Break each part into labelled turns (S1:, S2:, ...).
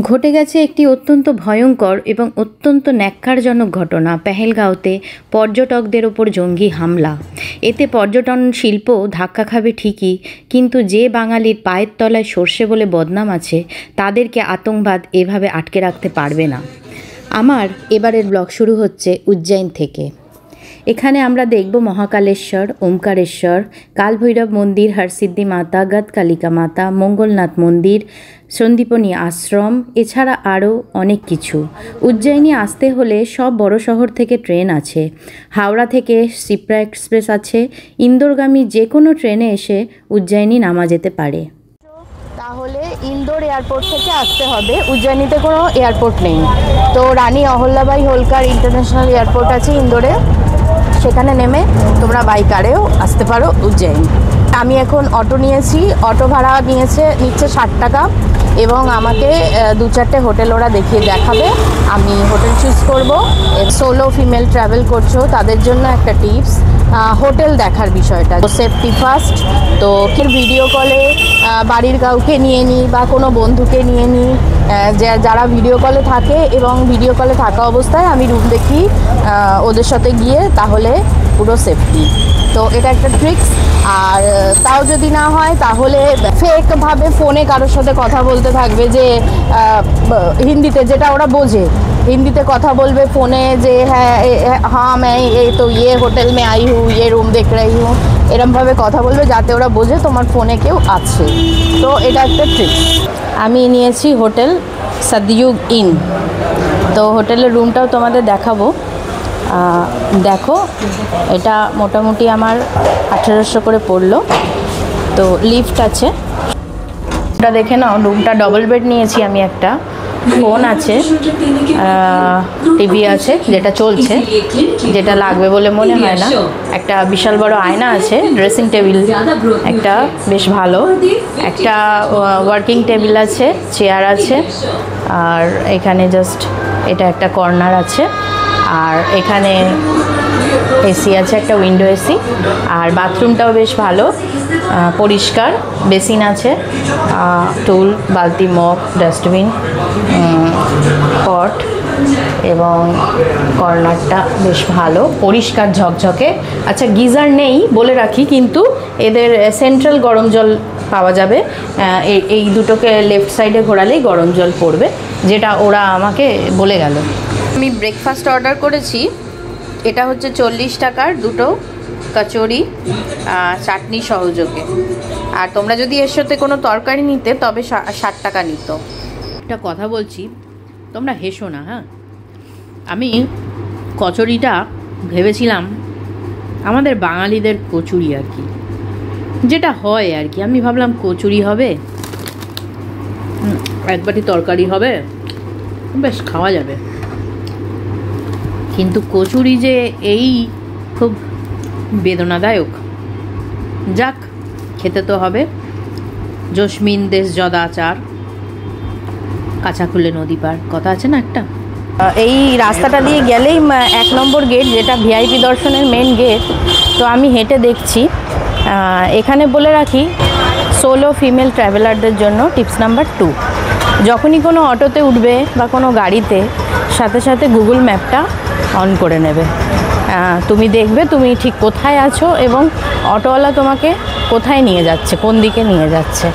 S1: ঘটে গেছে একটি অত্যন্ত ভয়ঙ্কর এবং অত্যন্ত ন্যক্কারজনক ঘটনা। পেহেলগাঁওতে পর্যটকদের ওপর জঙ্গি হামলা। এতে পর্যটন শিল্প ধাক্কা খাবে ঠিকই, কিন্তু যে বাঙালির পায়ের তলায় সর্ষে বলে বদনাম আছে তাদেরকে আতঙ্কবাদ এভাবে আটকে রাখতে পারবে না। আমার এবারের ব্লগ শুরু হচ্ছে উজ্জয়ন থেকে। এখানে আমরা দেখব মহাকালেশ্বর, ওমকারেশ্বর, কালভৈরব মন্দির, হরসিদ্ধি মাতা, গদকালিকা মাতা, মঙ্গলনাথ মন্দির, সন্দীপনী আশ্রম, এছাড়া আরও অনেক কিছু। উজ্জয়িনী আসতে হলে সব বড় শহর থেকে ট্রেন আছে। হাওড়া থেকে শিপ্রা এক্সপ্রেস আছে। ইন্দোরগামী যে কোনো ট্রেনে এসে উজ্জয়িনী নামা যেতে পারে। তাহলে ইন্দোর এয়ারপোর্ট থেকে আসতে হবে। উজ্জয়িনীতে কোনো এয়ারপোর্ট নেই, তো রানী অহল্যাবাই হোলকার ইন্টারন্যাশনাল এয়ারপোর্ট আছে ইন্দোরে, সেখানে নেমে তোমরা বাই কারেও আসতে পারো উজ্জয়িনী। আমি এখন অটো নিয়েছি, অটো ভাড়া নিচ্ছে 60 টাকা, এবং আমাকে 2-4টে হোটেল ওরা দেখাবে। আমি হোটেল চুজ করব। সোলো ফিমেল ট্রাভেল করছো তাদের জন্য একটা টিপস, হোটেল দেখার বিষয়টা সেফটি ফার্স্ট। তো ভিডিও কলে বাড়ির কাউকে নিয়ে নিই বা কোনো বন্ধুকে নিয়ে নিই, যারা ভিডিও কলে থাকে, এবং ভিডিও কলে থাকা অবস্থায় আমি রুম দেখি ওদের সাথে গিয়ে, তাহলে পুরো সেফটি। তো এটা একটা ট্রিক্স। আর তাও যদি না হয় তাহলে ফেকভাবে ফোনে কারোর সাথে কথা বলতে থাকবে, যে হিন্দিতে, যেটা ওরা বোঝে, হিন্দিতে কথা বলবে ফোনে, যে হ্যাঁ मैं तो ये होटल में आई हूँ, ये रूम देख रही हूँ, এরমভাবে কথা বলবে যাতে ওরা বোঝে তোমার ফোনে কেউ আছে। তো এটা একটা ট্রিক্স। আমি নিয়েছি হোটেল সদযুগ ইন। তো হোটেলের রুমটাও তোমাদের দেখাবো। দেখো, এটা মোটামুটি আমার 1800 করে পড়লো। তো লিফট আছে, এটা দেখে নাও। রুমটা ডবল বেড নিয়েছি আমি, একটা ফোন আছে, টিভি আছে যেটা চলছে, যেটা লাগবে বলে মনে হয় না। একটা বিশাল বড় আয়না আছে, ড্রেসিং টেবিল একটা বেশ ভালো, একটা ওয়ার্কিং টেবিল আছে, চেয়ার আছে, আর এখানে জাস্ট এটা একটা কর্নার আছে, আর এখানে এসি আছে, একটা উইন্ডো এসি, আর বাথরুমটাও বেশ ভালো, পরিষ্কার, বেসিন আছে, টুল, বালতি, মগ, ডাস্টবিন, পট, এবং কর্নারটা বেশ ভালো, পরিষ্কার, ঝকঝকে। আচ্ছা, গিজার নেই বলে রাখি, কিন্তু এদের সেন্ট্রাল গরম জল পাওয়া যাবে। এই দুটোকে লেফট সাইডে ঘোরালেই গরম জল পড়বে, যেটা ওরা আমাকে বলে গেল। আমি ব্রেকফাস্ট অর্ডার করেছি, এটা হচ্ছে 40 টাকার দুটো কচুরি, চাটনি সহযোগে। আর তোমরা যদি এর সাথে কোনো তরকারি নিতে তবে 60 টাকা নিত। একটা কথা বলছি, তোমরা হেসো না, হ্যাঁ। আমি কচুরিটা ভেবেছিলাম আমাদের বাঙালিদের কচুরি আর কি, যেটা হয় আর কি। আমি ভাবলাম কচুরি হবে, এক বাটি তরকারি হবে, বেশ খাওয়া যাবে। কিন্তু কচুরি যে এই খুব বেদনাদায়ক। যাক, খেতে তো হবে। জসমিন দেশ যদাচার, কাঁচা খুলে নদী পার, কথা আছে না একটা। এই রাস্তাটা দিয়ে গেলেই 1 নম্বর গেট, যেটা ভিআইপি দর্শনের মেন গেট। তো আমি হেঁটে দেখছি। এখানে বলে রাখি, সোলো ফিমেল ট্রাভেলারদের জন্য টিপস নাম্বার 2, যখনই কোনো অটোতে উঠবে বা কোনো গাড়িতে, সাথে সাথে গুগল ম্যাপটা অন করে নেবে। তুমি দেখবে তুমি ঠিক কোথায় আছো, এবং অটোওয়ালা তোমাকে কোথায় নিয়ে যাচ্ছে, কোন দিকে নিয়ে যাচ্ছে।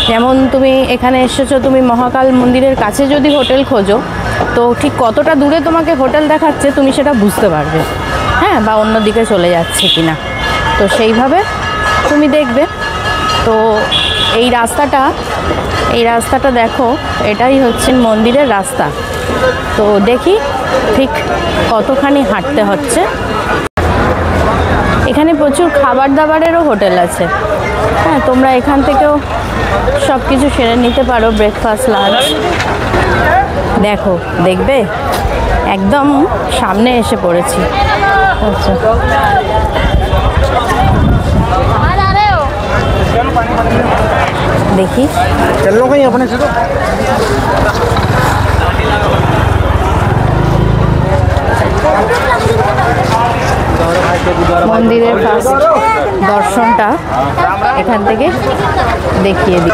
S1: যেমন তুমি এখানে এসেছো, তুমি মহাকাল মন্দিরের কাছে যদি হোটেল খোঁজো, তো ঠিক কতটা দূরে তোমাকে হোটেল দেখাচ্ছে তুমি সেটা বুঝতে পারবে, হ্যাঁ, বা অন্য দিকে চলে যাচ্ছে কিনা। তো সেইভাবে তুমি দেখবে। তো এই রাস্তাটা দেখো, এটাই হচ্ছে মন্দিরের রাস্তা। তো দেখি ঠিক কতখানি হাঁটতে হচ্ছে। এখানে প্রচুর খাবার দাবারেরও হোটেল আছে, হ্যাঁ, তোমরা এখান থেকেও সব কিছু সেরে নিতে পারো, ব্রেকফাস্ট, লাঞ্চ। দেখবে একদম সামনে এসে পড়েছি। আচ্ছা, দেখি মন্দিরের ফার্স্ট দর্শনটা এখান থেকে দেখিয়ে দিই।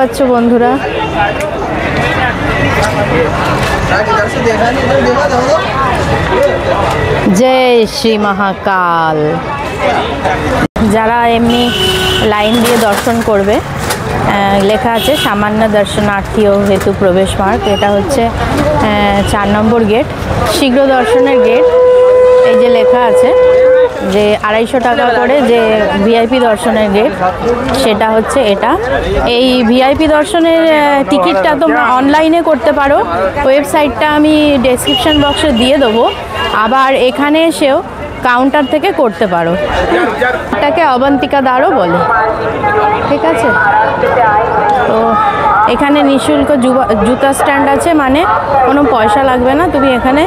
S1: পাচ্ছ বন্ধুরা, জয় শ্রী মহাকাল। যারা এমনি লাইন দিয়ে দর্শন করবে, লেখা আছে সামান্য দর্শনার্থী ও হেতু প্রবেশ মার্গ। এটা হচ্ছে 4 নম্বর গেট, শীঘ্র দর্শনের গেট। এই যে লেখা আছে যে 250 টাকা করে যে ভিআইপি দর্শনের গেট, সেটা হচ্ছে এটা। এই ভিআইপি দর্শনের টিকিটটা তোমরা অনলাইনে করতে পারো, ওয়েবসাইটটা আমি ডেসক্রিপশন বক্সে দিয়ে দেবো। আবার এখানে এসেও কাউন্টার থেকে করতে পারো। এটাকে অবন্তিকা দ্বারও বলে, ঠিক আছে। তো এখানে নিঃশুল্ক জুতা স্ট্যান্ড আছে, মানে কোনো পয়সা লাগবে না, তুমি এখানে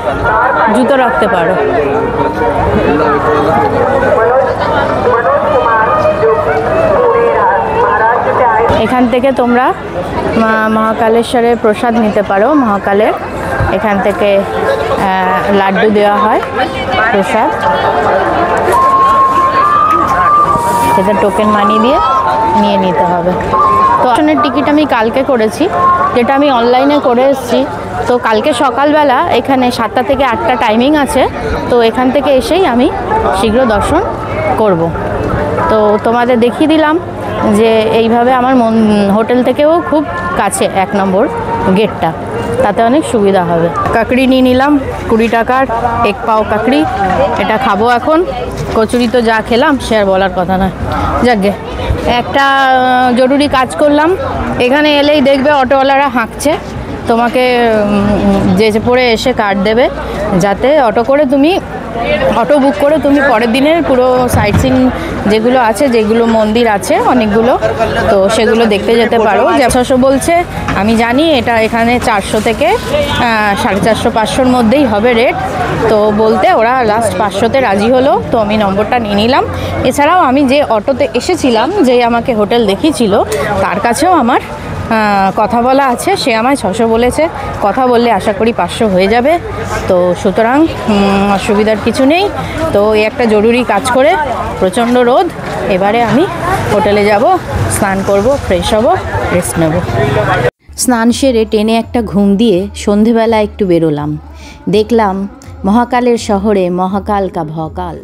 S1: জুতো রাখতে পারো। এখান থেকে তোমরা মহাকালেশ্বরের প্রসাদ নিতে পারো। মহাকালের এখান থেকে লাড্ডু দেওয়া হয় প্রসাদ, সেটা টোকেন মানি দিয়ে নিয়ে নিতে হবে। তো দর্শনের টিকিট আমি কালকে করেছি, যেটা আমি অনলাইনে করে এসেছি। তো কালকে সকালবেলা এখানে 7টা থেকে 8টা টাইমিং আছে, তো এখান থেকে এসেই আমি শীঘ্র দর্শন করব। তো তোমাদের দেখিয়ে দিলাম যে এইভাবে আমার হোটেল থেকেও খুব কাছে 1 নম্বর গেটটা, তাতে অনেক সুবিধা হবে। কাকড়ি নিয়ে নিলাম 20 টাকার 1 পাও কাকড়ি, এটা খাবো এখন। কচুরি তো যা খেলাম সে আর বলার কথা নয়। যাকগে, একটা জরুরি কাজ করলাম। এখানে এলেই দেখবে অটোওয়ালারা হাঁকছে, তোমাকে যে পড়ে এসে কার্ড দেবে, যাতে অটো বুক করে তুমি পরের দিনের পুরো সাইট সিন যেগুলো আছে, যেগুলো মন্দির আছে অনেকগুলো, তো সেগুলো দেখতে যেতে পারো। 600 বলছে, আমি জানি এটা এখানে 400 থেকে 450, 500-র মধ্যেই হবে রেট। তো বলতে ওরা লাস্ট 500-তে রাজি হলো, তো আমি নম্বরটা নিয়ে নিলাম। এছাড়াও আমি যে অটোতে এসেছিলাম, যে আমাকে হোটেল দেখিয়েছিল, তার কাছেও আমার কথা বলা আছে, সে আমায় 600 বলেছে। কথা বললে আশা করি 500 হয়ে যাবে। তো সুতরাং অসুবিধার কিছু নেই। তো এই একটা জরুরি কাজ করে, প্রচণ্ড রোদ, এবারে আমি হোটেলে যাব, স্নান করব, ফ্রেশ হব, রেস্ট নেব। স্নান সেরে টেনে একটা ঘুম দিয়ে সন্ধেবেলা একটু বেরোলাম। দেখলাম মহাকালের শহরে মহাকাল কা ভকাল।